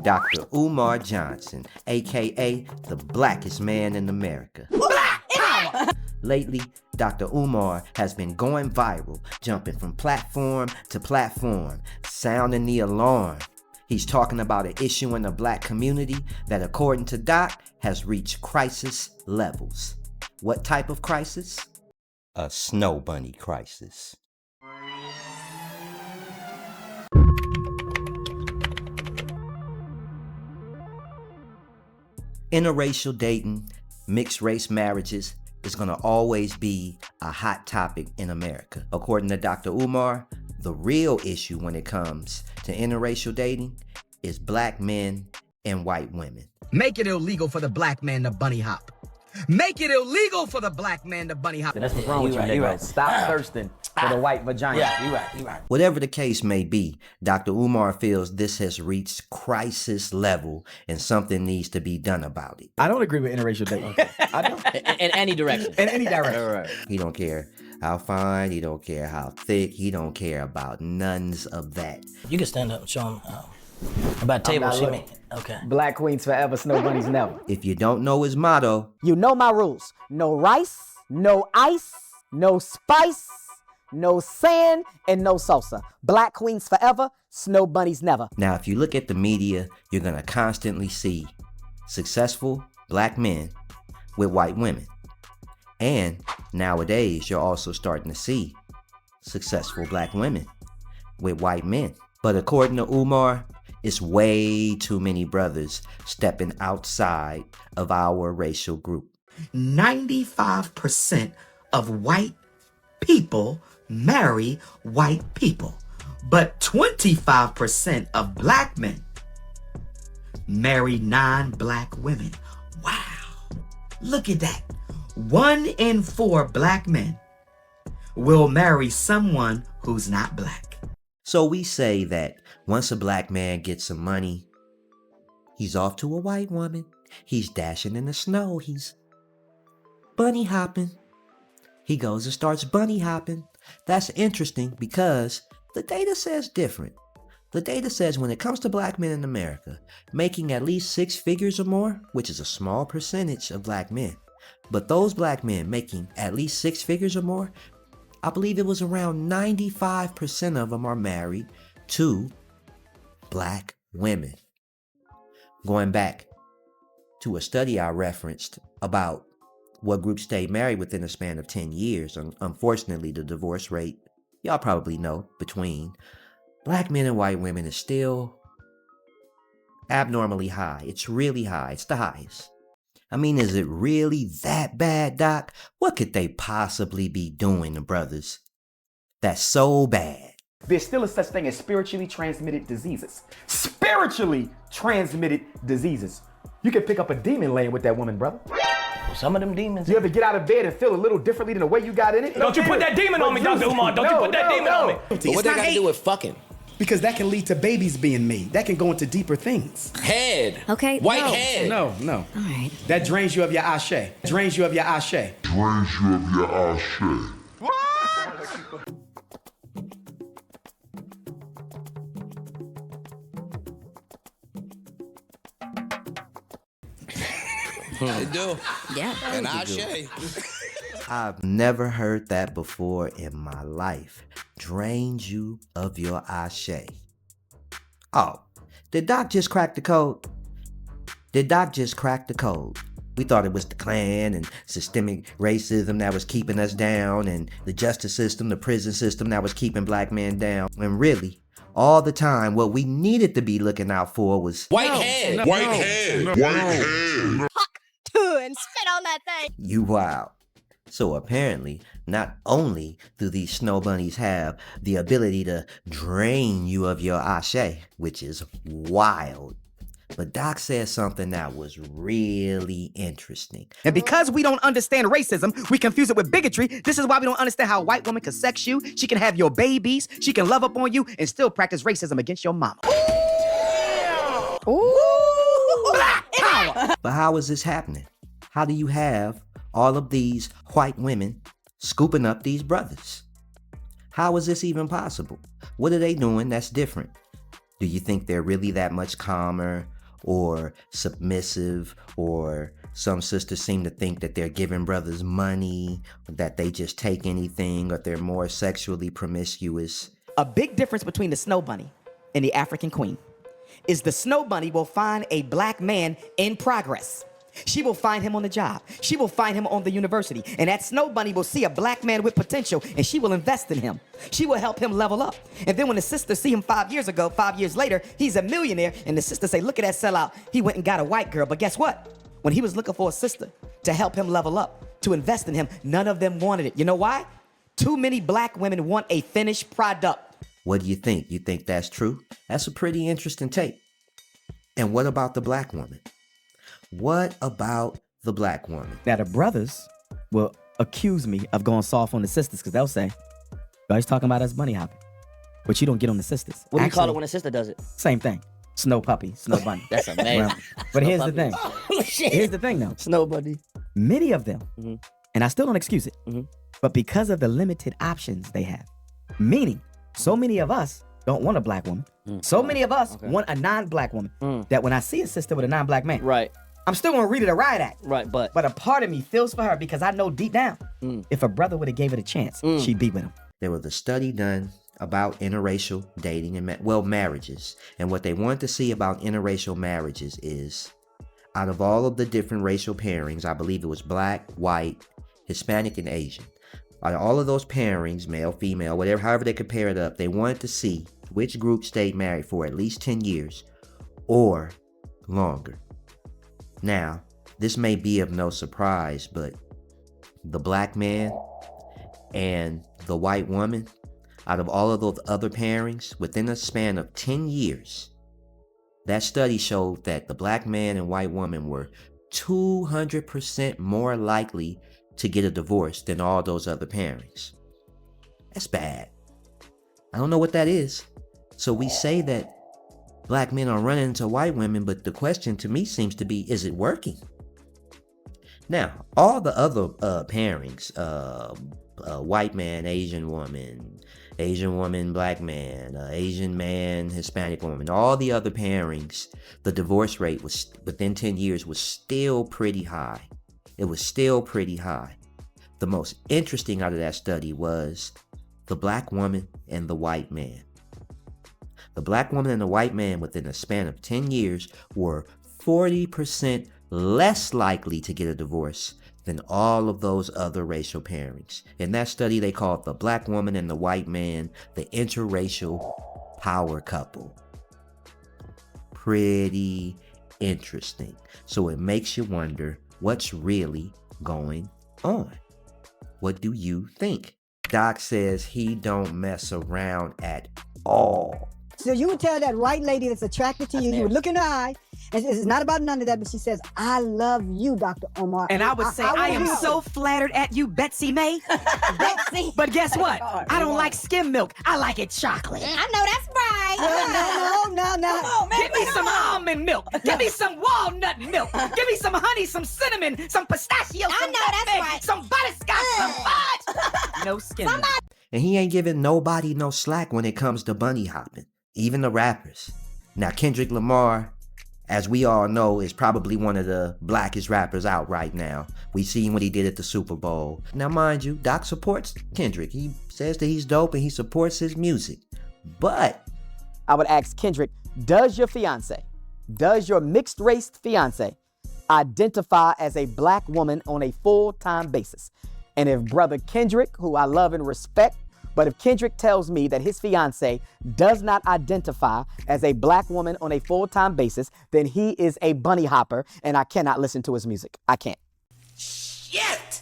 Dr. Umar Johnson, aka the blackest man in America. Lately, Dr. Umar has been going viral, jumping from platform to platform, sounding the alarm. He's talking about an issue in the black community that, according to Doc, has reached crisis levels. What type of crisis? A Snowbunny Crisis. Interracial dating, mixed race marriages is going to always be a hot topic in America. According to Dr. Umar, the real issue when it comes to interracial dating is black men and white women. Make it illegal for the black man to bunny hop. Make it illegal for the black man to bunny hop. That's what's wrong with you, nigga. Right. Stop thirsting for the white vagina. Yeah, you right. Whatever the case may be, Dr. Umar feels this has reached crisis level and something needs to be done about it. I don't agree with interracial dating. I don't. In any direction. In any direction. Right. He don't care how fine, he don't care how thick, he don't care about none of that. You can stand up and show him about table she made. Okay. Black queens forever, snow bunnies never. If you don't know his motto, you know my rules. No rice, no ice, no spice, no sand, and no salsa. Black queens forever, snow bunnies never. Now, if you look at the media, you're going to constantly see successful black men with white women. And nowadays, you're also starting to see successful black women with white men. But according to Umar, it's way too many brothers stepping outside of our racial group. 95% of white people marry white people, but 25% of black men marry non-black women. Wow, look at that. 1 in 4 black men will marry someone who's not black. So we say that once a black man gets some money, he's off to a white woman. He's dashing in the snow. He's bunny hopping. He goes and starts bunny hopping. That's interesting because the data says different. The data says when it comes to black men in America, making at least 6 figures or more, which is a small percentage of black men, but those black men making at least 6 figures or more, I believe it was around 95% of them are married to black women. Going back to a study I referenced about what groups stayed married within a span of 10 years, unfortunately the divorce rate, y'all probably know, between black men and white women is still abnormally high. It's really high. It's the highest. I mean, is it really that bad, Doc? What could they possibly be doing, the brothers? That's so bad. There's still a such thing as spiritually transmitted diseases. Spiritually transmitted diseases. You can pick up a demon laying with that woman, brother. Some of them demons. You ever get out of bed and feel a little differently than the way you got in it? Don't you put that demon on me, Dr. Umar. Don't you put that demon on me. But what they got to do with fucking? Because that can lead to babies being made. That can go into deeper things. Head. Okay. White head. No. All right. That drains you of your ashe. Drains you of your ashe. They do. Yeah. And ashe. I've never heard that before in my life. Drains you of your ashe. Oh, did Doc just crack the code? We thought it was the Klan and systemic racism that was keeping us down and the justice system, the prison system that was keeping black men down. When really, all the time, what we needed to be looking out for was White head. And spit on that thing. you wild. So apparently, not only do these snow bunnies have the ability to drain you of your ashe, which is wild, but Doc said something that was really interesting. And because we don't understand racism, we confuse it with bigotry. This is why we don't understand how a white woman can sex you, she can have your babies, she can love up on you, and still practice racism against your mama. Ooh. But how is this happening? How do you have all of these white women scooping up these brothers? How is this even possible? What are they doing that's different? Do you think they're really that much calmer or submissive, or some sisters seem to think that they're giving brothers money, that they just take anything, or they're more sexually promiscuous? A big difference between the snow bunny and the African queen is the snow bunny will find a black man in progress. She will find him on the job. She will find him on the university. And that snow bunny will see a black man with potential, and she will invest in him. She will help him level up. And then when the sisters see him 5 years ago, 5 years later, he's a millionaire, and the sisters say, look at that sellout. He went and got a white girl. But guess what? When he was looking for a sister to help him level up, to invest in him, none of them wanted it. You know why? Too many black women want a finished product. What do you think? You think that's true? That's a pretty interesting take. And what about the black woman? What about the black woman? Now, the brothers will accuse me of going soft on the sisters because they'll say, oh, he's talking about us bunny hopping. But you don't get on the sisters. What do you call it when a sister does it? Same thing. Snow puppy, snow bunny. That's amazing. Well, but here's the thing. Oh, shit. Here's the thing, though. Snow bunny. Many of them, and I still don't excuse it, but because of the limited options they have, meaning so many of us don't want a black woman. So many of us want a non-black woman that when I see a sister with a non-black man, Right. I'm still gonna read it a riot act. Right, but a part of me feels for her because I know deep down, if a brother would have gave it a chance, she'd be with him. There was a study done about interracial dating and marriages. And what they wanted to see about interracial marriages is, out of all of the different racial pairings, I believe it was black, white, Hispanic, and Asian. Out of all of those pairings, male, female, whatever, however they could pair it up, they wanted to see which group stayed married for at least 10 years or longer. Now, this may be of no surprise, but the black man and the white woman, out of all of those other pairings, within a span of 10 years, that study showed that the black man and white woman were 200% more likely to get a divorce than all those other pairings. That's bad. I don't know what that is. So we say that black men are running into white women, but the question to me seems to be, is it working? Now, all the other pairings, white man, Asian woman, black man, Asian man, Hispanic woman, all the other pairings, the divorce rate was within 10 years was still pretty high. It was still pretty high. The most interesting out of that study was the black woman and the white man. The black woman and the white man within a span of 10 years were 40% less likely to get a divorce than all of those other racial pairings. In that study, they called the black woman and the white man the interracial power couple. Pretty interesting. So it makes you wonder what's really going on. What do you think? Doc says he don't mess around at all. So you would tell that white lady that's attracted to you, you would look in her eye, and it's not about none of that, but she says, I love you, Dr. Omar. And I would say, I am so flattered at you, Betsy May. Betsy. But guess what? I don't like skim milk. I like it chocolate. I know that's right. No. Give me some almond milk. Give me some walnut milk. Give me some honey, some cinnamon, some pistachio, I some know that's nutmeg, right. some butterscotch, some fudge. No skim milk. And he ain't giving nobody no slack when it comes to bunny hopping, even the rappers. Now, Kendrick Lamar, as we all know, is probably one of the blackest rappers out right now. We seen what he did at the Super Bowl. Now, mind you, Doc supports Kendrick. He says that he's dope and he supports his music. But I would ask Kendrick, does your mixed race fiance identify as a black woman on a full-time basis? And if brother Kendrick, who I love and respect, but if Kendrick tells me that his fiance does not identify as a black woman on a full-time basis, then he is a bunny hopper and I cannot listen to his music. I can't. Shit!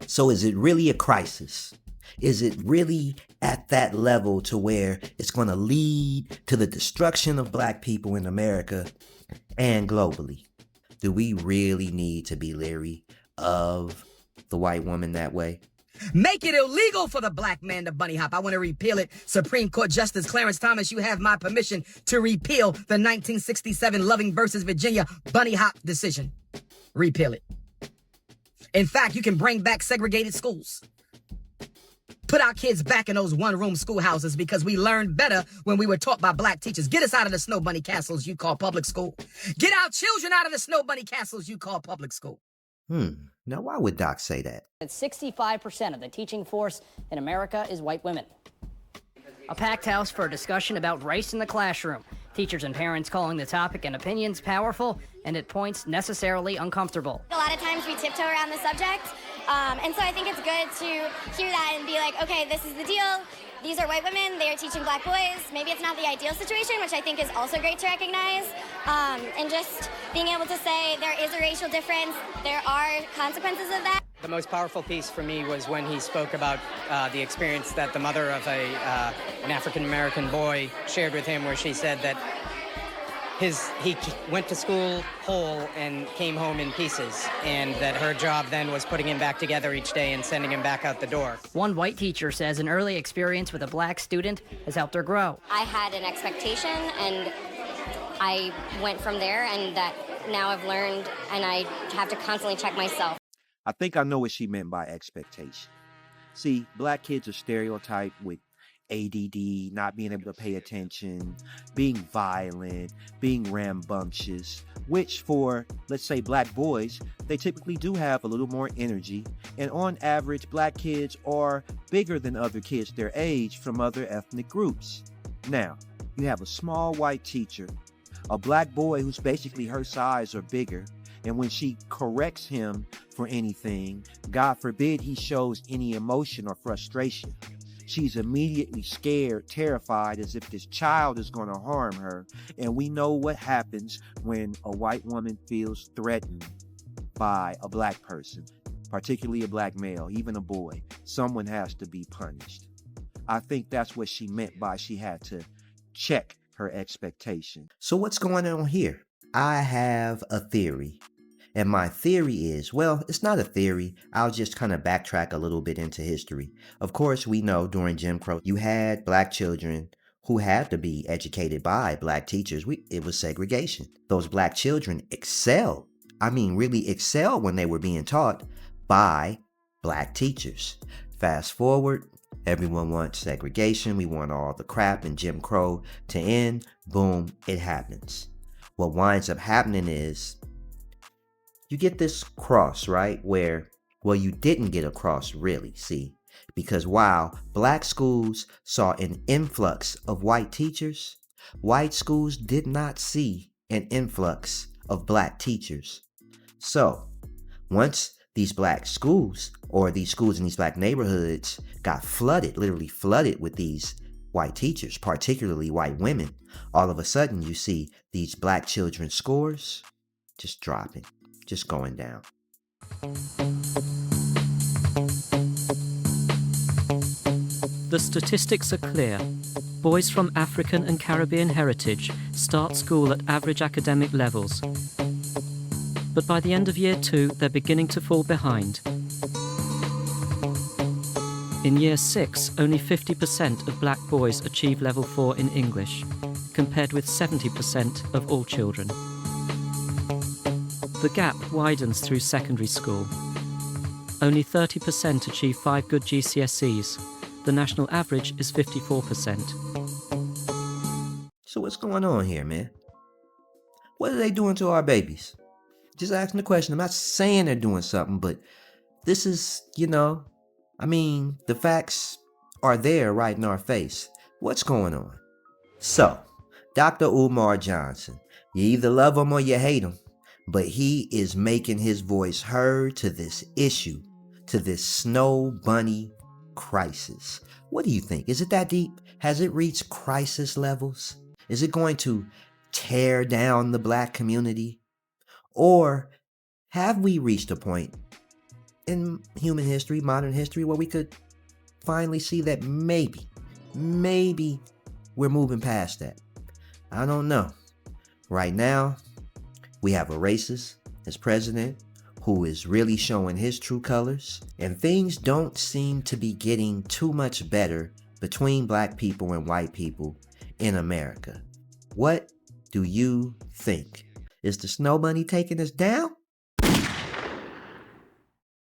so is it really a crisis? Is it really at that level to where it's going to lead to the destruction of black people in America and globally? Do we really need to be leery of the white woman that way? Make it illegal for the black man to bunny hop. I want to repeal it. Supreme Court Justice Clarence Thomas, you have my permission to repeal the 1967 Loving versus Virginia bunny hop decision. Repeal it. In fact, you can bring back segregated schools. Put our kids back in those one-room schoolhouses because we learned better when we were taught by black teachers. Get us out of the snow bunny castles you call public school. Get our children out of the snow bunny castles you call public school. Now why would Doc say that? 65% of the teaching force in America is white women. A packed house for a discussion about race in the classroom. Teachers and parents calling the topic and opinions powerful, and at points necessarily uncomfortable. A lot of times we tiptoe around the subject, and so I think it's good to hear that and be like, okay, this is the deal. These are white women, they are teaching black boys. Maybe it's not the ideal situation, which I think is also great to recognize. And just being able to say there is a racial difference, there are consequences of that. The most powerful piece for me was when he spoke about the experience that the mother of an African-American boy shared with him, where she said that he went to school whole and came home in pieces, and that her job then was putting him back together each day and sending him back out the door. One white teacher says an early experience with a black student has helped her grow. I had an expectation, and I went from there, and that now I've learned, and I have to constantly check myself. I think I know what she meant by expectation. See, black kids are stereotyped with ADD, not being able to pay attention, being violent, being rambunctious, which for, let's say, black boys, they typically do have a little more energy. And on average, black kids are bigger than other kids their age from other ethnic groups. Now, you have a small white teacher, a black boy who's basically her size or bigger, and when she corrects him for anything, God forbid he shows any emotion or frustration, she's immediately scared, terrified, as if this child is going to harm her. And we know what happens when a white woman feels threatened by a black person, particularly a black male, even a boy. Someone has to be punished. I think that's what she meant by she had to check her expectation. So what's going on here? I have a theory. And my theory is, well, it's not a theory. I'll just kind of backtrack a little bit into history. Of course, we know during Jim Crow, you had black children who had to be educated by black teachers. It was segregation. Those black children excelled. I mean, really excelled when they were being taught by black teachers. Fast forward, everyone wants segregation. We want all the crap in Jim Crow to end. Boom, it happens. What winds up happening is you get this cross, right? Where, well, you didn't get a cross really, see? Because while black schools saw an influx of white teachers, white schools did not see an influx of black teachers. So, once these black schools, or these schools in these black neighborhoods, got flooded, literally flooded with these white teachers, particularly white women, all of a sudden you see these black children's scores just dropping. Just going down. The statistics are clear. Boys from African and Caribbean heritage start school at average academic levels. But by the end of year 2, they're beginning to fall behind. In year 6, only 50% of black boys achieve level 4 in English, compared with 70% of all children. The gap widens through secondary school. Only 30% achieve 5 good GCSEs. The national average is 54%. So what's going on here, man? What are they doing to our babies? Just asking the question. I'm not saying they're doing something, but this is, I mean, the facts are there right in our face. What's going on? So, Dr. Umar Johnson, you either love him or you hate him. But he is making his voice heard to this issue, to this Snowbunny Crisis. What do you think? Is it that deep? Has it reached crisis levels? Is it going to tear down the black community? Or have we reached a point in human history, modern history, where we could finally see that maybe we're moving past that? I don't know. Right now, we have a racist as president who is really showing his true colors, and things don't seem to be getting too much better between black people and white people in America. What do you think? Is the snow bunny taking us down?